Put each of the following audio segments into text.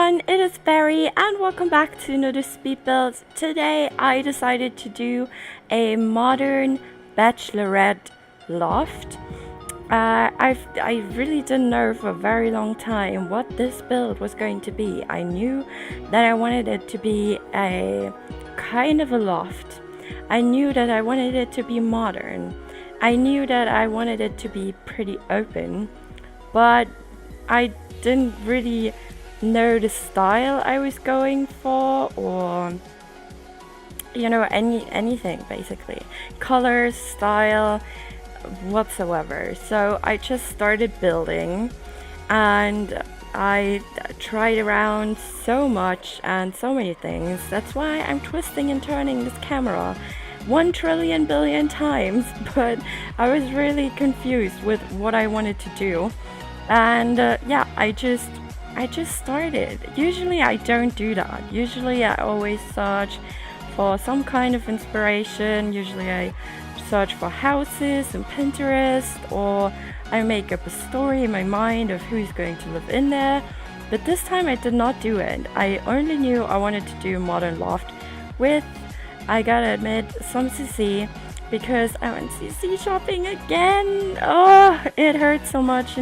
everyone, it is Barry and welcome back to another speed build. Today I decided to do a modern Bachelorette loft. I really didn't know for a very long time what this build was going to be. I knew that I wanted it to be a kind of a loft. I knew that I wanted it to be modern. I knew that I wanted it to be pretty open, but I didn't really know the style I was going for, or anything basically, colors, style, whatsoever. So I just started building, and I tried around so much and so many things. That's why I'm twisting and turning this camera 1 trillion billion times. But I was really confused with what I wanted to do, and I just started. Usually I don't do that. Usually I always search for some kind of inspiration. Usually I search for houses on Pinterest, or I make up a story in my mind of who's going to live in there. But this time I did not do it. I only knew I wanted to do a modern loft with, I gotta admit, some CC, because I went CC shopping again. Oh, it hurts so much.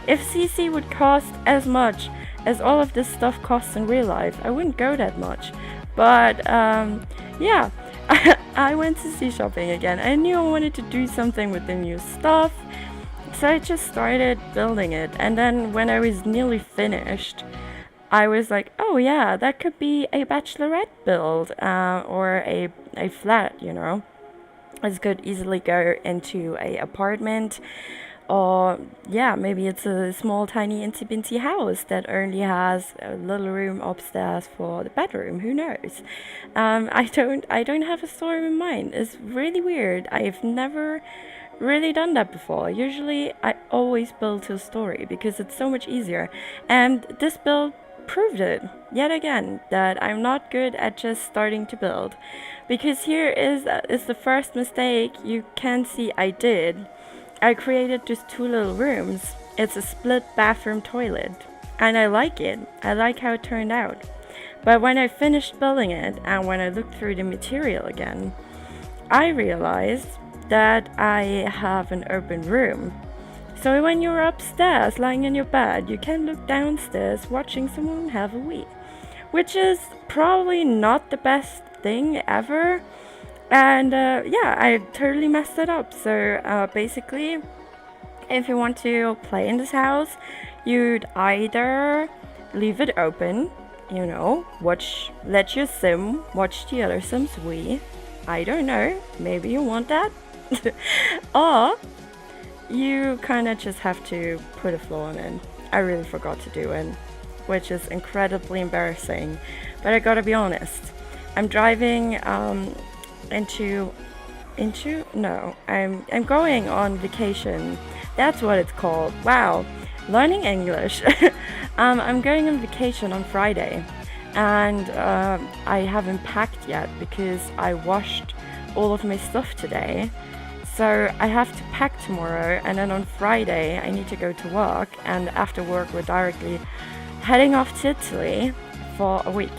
If CC would cost as much as all of this stuff costs in real life, I wouldn't go that much. But yeah, I went CC shopping again. I knew I wanted to do something with the new stuff, so I just started building it. And then when I was nearly finished, I was like, oh yeah, that could be a Bachelorette build, or a flat. This could easily go into a apartment. Or yeah, maybe it's a small, tiny, incy-bincy house that only has a little room upstairs for the bedroom. Who knows? I don't have a story in mind. It's really weird. I've never really done that before. Usually, I always build to a story because it's so much easier. And this build proved it yet again, that I'm not good at just starting to build. Because here is the first mistake you can see I did. I created just 2 little rooms. It's a split bathroom toilet, and I like it. I like how it turned out. But when I finished building it, and when I looked through the material again, I realized that I have an open room. So when you're upstairs lying in your bed, you can look downstairs watching someone have a wee, which is probably not the best thing ever. And yeah, I totally messed it up. So basically, if you want to play in this house, you'd either leave it open, let your sim watch the other sims wee. I don't know, maybe you want that. Or you kind of just have to put a floor in. I really forgot to do it, which is incredibly embarrassing. But I gotta be honest, I'm driving I'm going on vacation. That's what it's called. Wow, learning English. I'm going on vacation on Friday, and I haven't packed yet because I washed all of my stuff today. So I have to pack tomorrow, and then on Friday I need to go to work, and after work we're directly heading off to Italy for a week.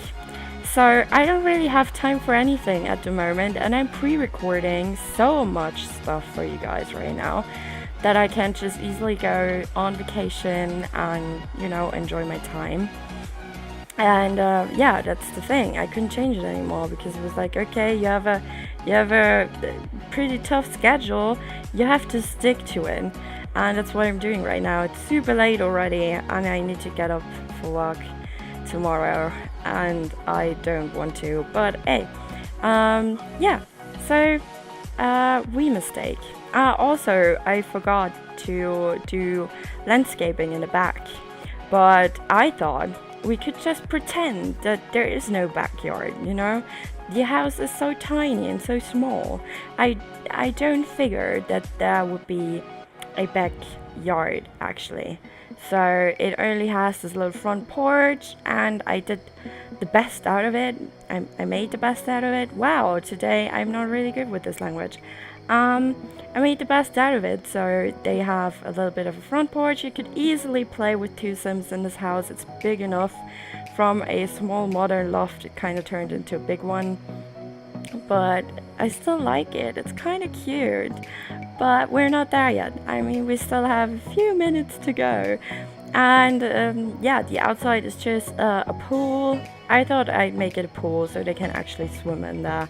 So I don't really have time for anything at the moment, and I'm pre-recording so much stuff for you guys right now that I can just easily go on vacation and enjoy my time. And yeah, that's the thing. I couldn't change it anymore because it was like, okay, you have a pretty tough schedule. You have to stick to it, and that's what I'm doing right now. It's super late already, and I need to get up for work tomorrow, and I don't want to, but hey, yeah, so we mistake. Also, I forgot to do landscaping in the back, but I thought we could just pretend that there is no backyard. The house is so tiny and so small. I don't figure that there would be a backyard actually. So it only has this little front porch, and I did the best out of it. I made the best out of it. Wow, today I'm not really good with this language. I made the best out of it. So they have a little bit of a front porch. You could easily play with two Sims in this house. It's big enough. From a small modern loft, it kind of turned into a big one. But I still like it. It's kind of cute. But we're not there yet. I mean, we still have a few minutes to go. And yeah, the outside is just a pool. I thought I'd make it a pool so they can actually swim in there.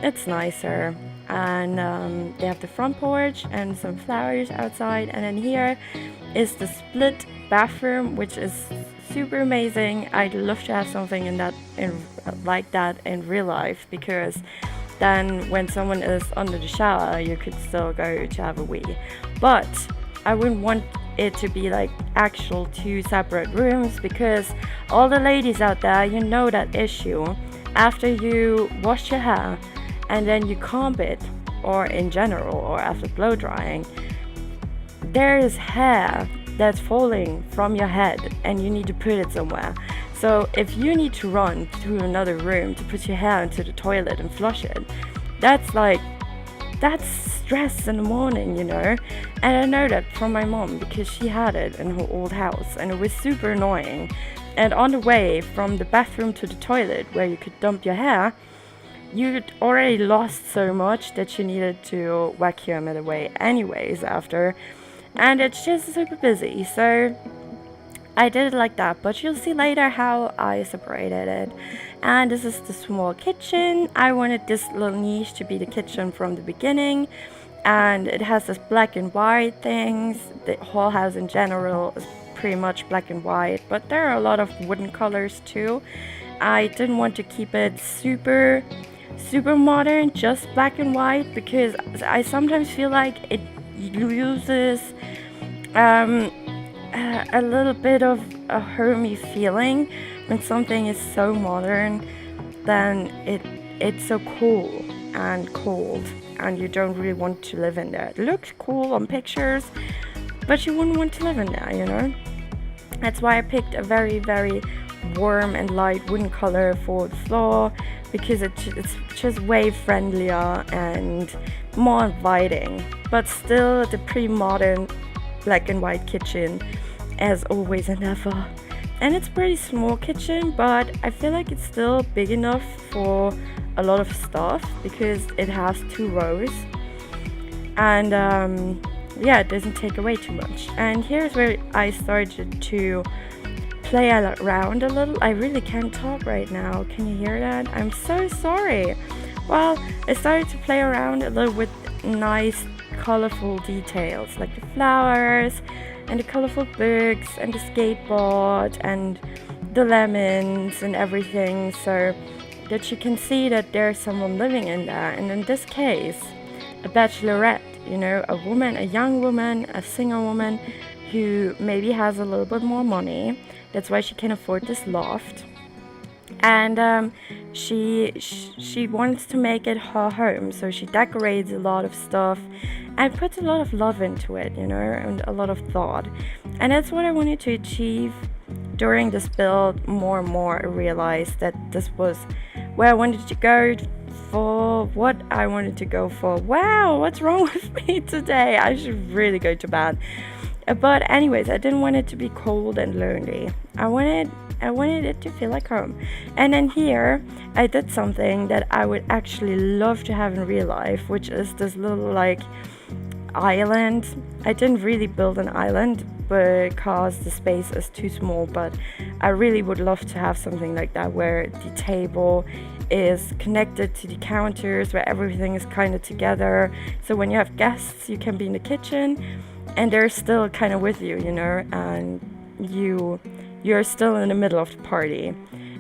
It's nicer. And they have the front porch and some flowers outside. And then here is the split bathroom, which is super amazing. I'd love to have something like that in real life, because then when someone is under the shower, you could still go to have a wee. But I wouldn't want it to be like actual two separate rooms, because all the ladies out there, you know that issue. After you wash your hair and then you comb it, or in general, or after blow drying, there is hair that's falling from your head and you need to put it somewhere. So if you need to run to another room to put your hair into the toilet and flush it, that's stress in the morning, you know. And I know that from my mom, because she had it in her old house and it was super annoying. And on the way from the bathroom to the toilet where you could dump your hair, you'd already lost so much that you needed to vacuum it away anyways after. And it's just super busy, so I did it like that, but you'll see later how I separated it. And this is the small kitchen. I wanted this little niche to be the kitchen from the beginning, and it has this black and white things. The whole house in general is pretty much black and white, but there are a lot of wooden colors too. I didn't want to keep it super modern, just black and white, because I sometimes feel like it loses a little bit of a homey feeling when something is so modern. Then it's so cool and cold, and you don't really want to live in there. It looks cool on pictures, but you wouldn't want to live in there, you know. That's why I picked a very, very warm and light wooden color for the floor, because it's just way friendlier and more inviting. But still, the pretty modern black and white kitchen as always and ever. And it's a pretty small kitchen, but I feel like it's still big enough for a lot of stuff, because it has 2 rows. And yeah, it doesn't take away too much. And here's where I started to play around a little. I really can't talk right now. Can you hear that? I'm so sorry. Well, I started to play around a little with nice colorful details, like the flowers and the colorful books and the skateboard and the lemons and everything, so that you can see that there's someone living in there. And in this case, a bachelorette, you know, a woman, a young woman, a single woman who maybe has a little bit more money. That's why she can afford this loft. And she wants to make it her home, so she decorates a lot of stuff and puts a lot of love into it, you know, and a lot of thought. And that's what I wanted to achieve during this build. More and more I realized that this was where I wanted to go for, what I wanted to go for. Wow, what's wrong with me today? I should really go to bed. But anyways, I didn't want it to be cold and lonely. I wanted it to feel like home. And then here I did something that I would actually love to have in real life, which is this little like island. I didn't really build an island because the space is too small, but I really would love to have something like that, where the table is connected to the counters, where everything is kind of together. So when you have guests, you can be in the kitchen and they're still kind of with you, you know, and you're still in the middle of the party.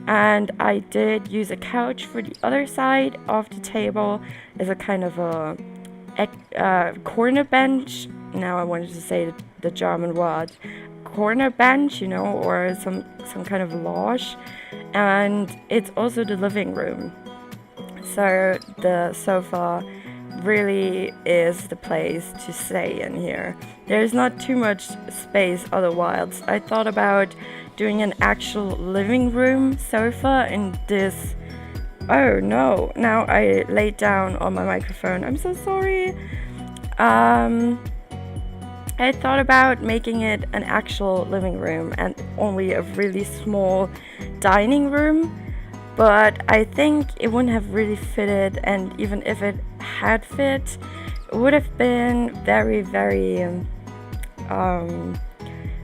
And I did use a couch for the other side of the table as a kind of a corner bench. Now I wanted to say the German word corner bench, you know, or some kind of lounge. And it's also the living room, so the sofa really is the place to stay in here. There's not too much space otherwise. I thought about doing an actual living room sofa in this Oh no, now I laid down on my microphone. I'm so sorry. Um, I thought about making it an actual living room and only a really small dining room, but I think it wouldn't have really fitted, and even if it had fit, it would have been very, very um,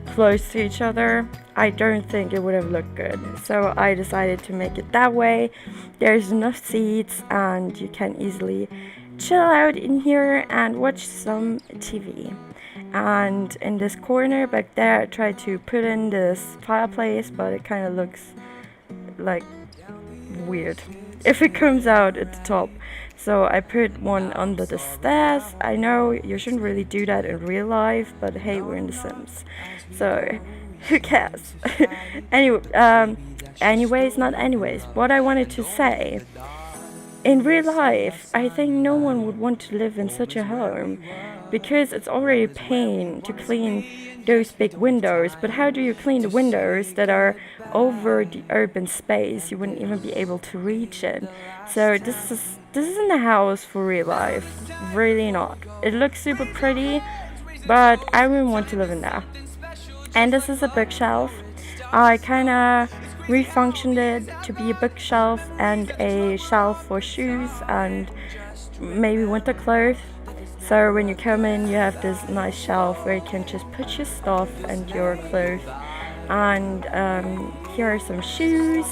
close to each other. I don't think it would have looked good. So I decided to make it that way. There's enough seats and you can easily chill out in here and watch some TV. And in this corner back there, I tried to put in this fireplace, but it kind of looks like weird if it comes out at the top. So I put one under the stairs. I know you shouldn't really do that in real life, but hey, we're in The Sims, so who cares? Anyway, anyways, not anyways. What I wanted to say, in real life, I think no one would want to live in such a home because it's already a pain to clean those big windows. But how do you clean the windows that are over the urban space? You wouldn't even be able to reach it. So this isn't a house for real life. Really not. It looks super pretty, but I wouldn't want to live in there. And this is a bookshelf. I kind of refunctioned it to be a bookshelf and a shelf for shoes and maybe winter clothes. So when you come in, you have this nice shelf where you can just put your stuff and your clothes. And here are some shoes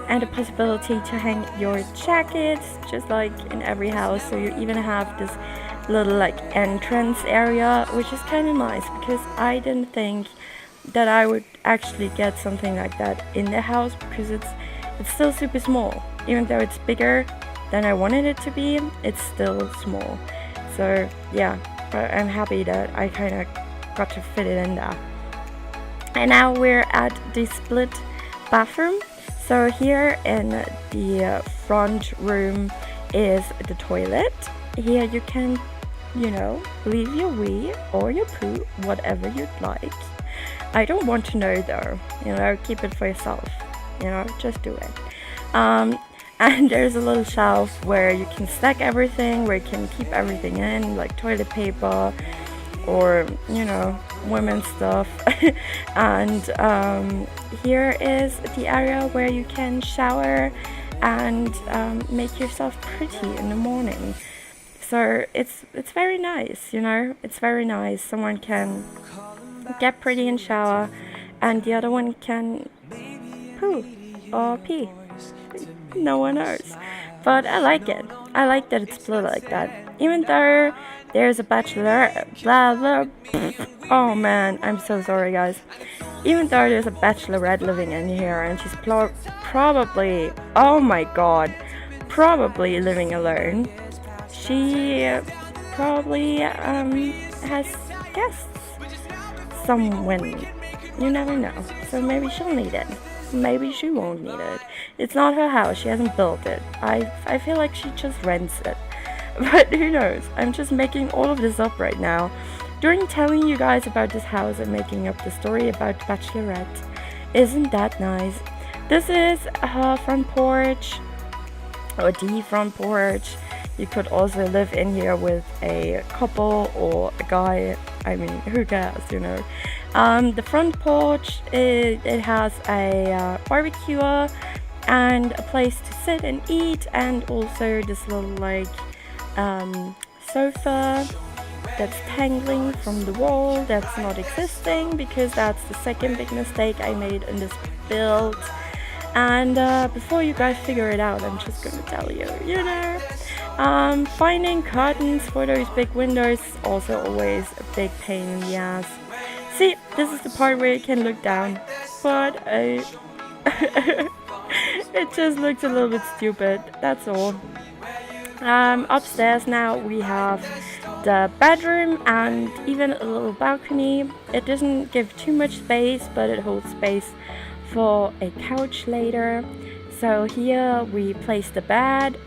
and a possibility to hang your jackets, just like in every house. So you even have this little like entrance area, which is kind of nice because I didn't think that I would actually get something like that in the house because it's still super small. Even though it's bigger than I wanted it to be, it's still small. So yeah, but I'm happy that I kind of got to fit it in there. And now we're at the split bathroom. So here in the front room is the toilet. Here you can, leave your wee or your poo, whatever you'd like. I don't want to know though, keep it for yourself, just do it. And there's a little shelf where you can stack everything, where you can keep everything in, like toilet paper or, women's stuff. And here is the area where you can shower and make yourself pretty in the morning. So it's very nice, it's very nice. Someone can get pretty and shower, and the other one can poo or pee. No one knows. But I like it. I like that it's split like that. Even though there's a bachelorette, blah blah. Oh man, I'm so sorry guys. Even though there's a bachelorette living in here, and she's probably, oh my god, probably living alone. She probably has guests. Someone, you never know. So maybe she'll need it. Maybe she won't need it. It's not her house. She hasn't built it. I feel like she just rents it. But who knows? I'm just making all of this up right now. During telling you guys about this house and making up the story about Bachelorette. Isn't that nice? This is her front porch, or the front porch. You could also live in here with a couple or a guy. I mean, who cares, The front porch, it has a barbecue and a place to sit and eat, and also this little sofa that's dangling from the wall that's not existing, because that's the second big mistake I made in this build. And before you guys figure it out, I'm just gonna tell you, finding curtains for those big windows is also always a big pain in the ass. See, this is the part where you can look down, but it just looks a little bit stupid, that's all. Upstairs now we have the bedroom and even a little balcony. It doesn't give too much space, but it holds space for a couch later. So here we place the bed,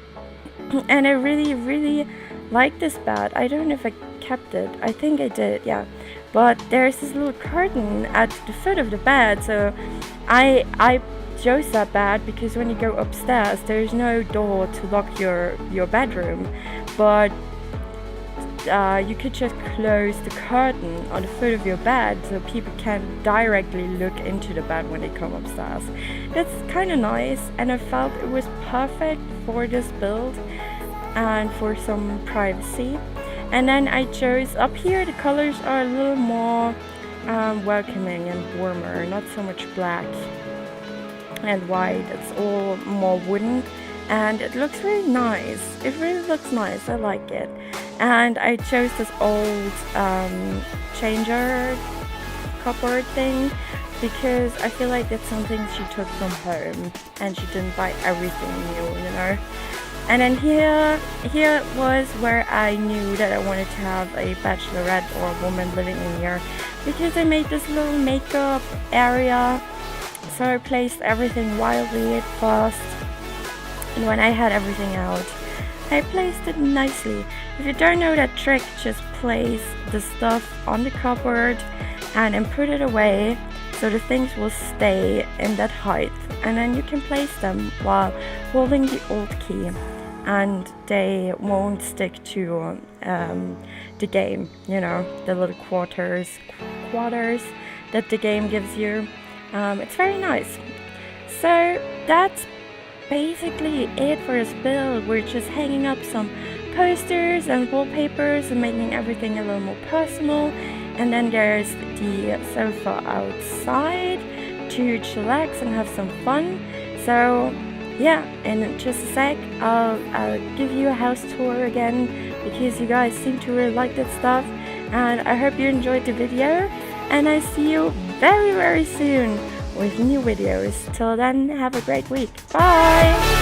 and I really, really like this bed. I don't know if I kept it. I think I did, yeah. But there's this little curtain at the foot of the bed, so I chose that bed because when you go upstairs there's no door to lock your bedroom, but you could just close the curtain on the foot of your bed so people can directly look into the bed when they come upstairs. That's kind of nice, and I felt it was perfect for this build and for some privacy. And then I chose up here, the colors are a little more welcoming and warmer, not so much black and white. It's all more wooden and it looks really nice. It really looks nice. I like it. And I chose this old changer cupboard thing because I feel like it's something she took from home and she didn't buy everything new, you know. And then here was where I knew that I wanted to have a bachelorette or a woman living in here, because I made this little makeup area. So I placed everything wildly at first, and when I had everything out, I placed it nicely. If you don't know that trick, just place the stuff on the cupboard and then put it away so the things will stay in that height, and then you can place them while holding the Alt key and they won't stick to the game, you know, the little quarters that the game gives you. It's very nice. So that's basically it for this build. We're just hanging up some posters and wallpapers and making everything a little more personal. And then there's the sofa outside to chillax and have some fun. So yeah, in just a sec I'll give you a house tour again, because you guys seem to really like that stuff, and I hope you enjoyed the video, and I see you very soon with new videos. Till then, have a great week. Bye!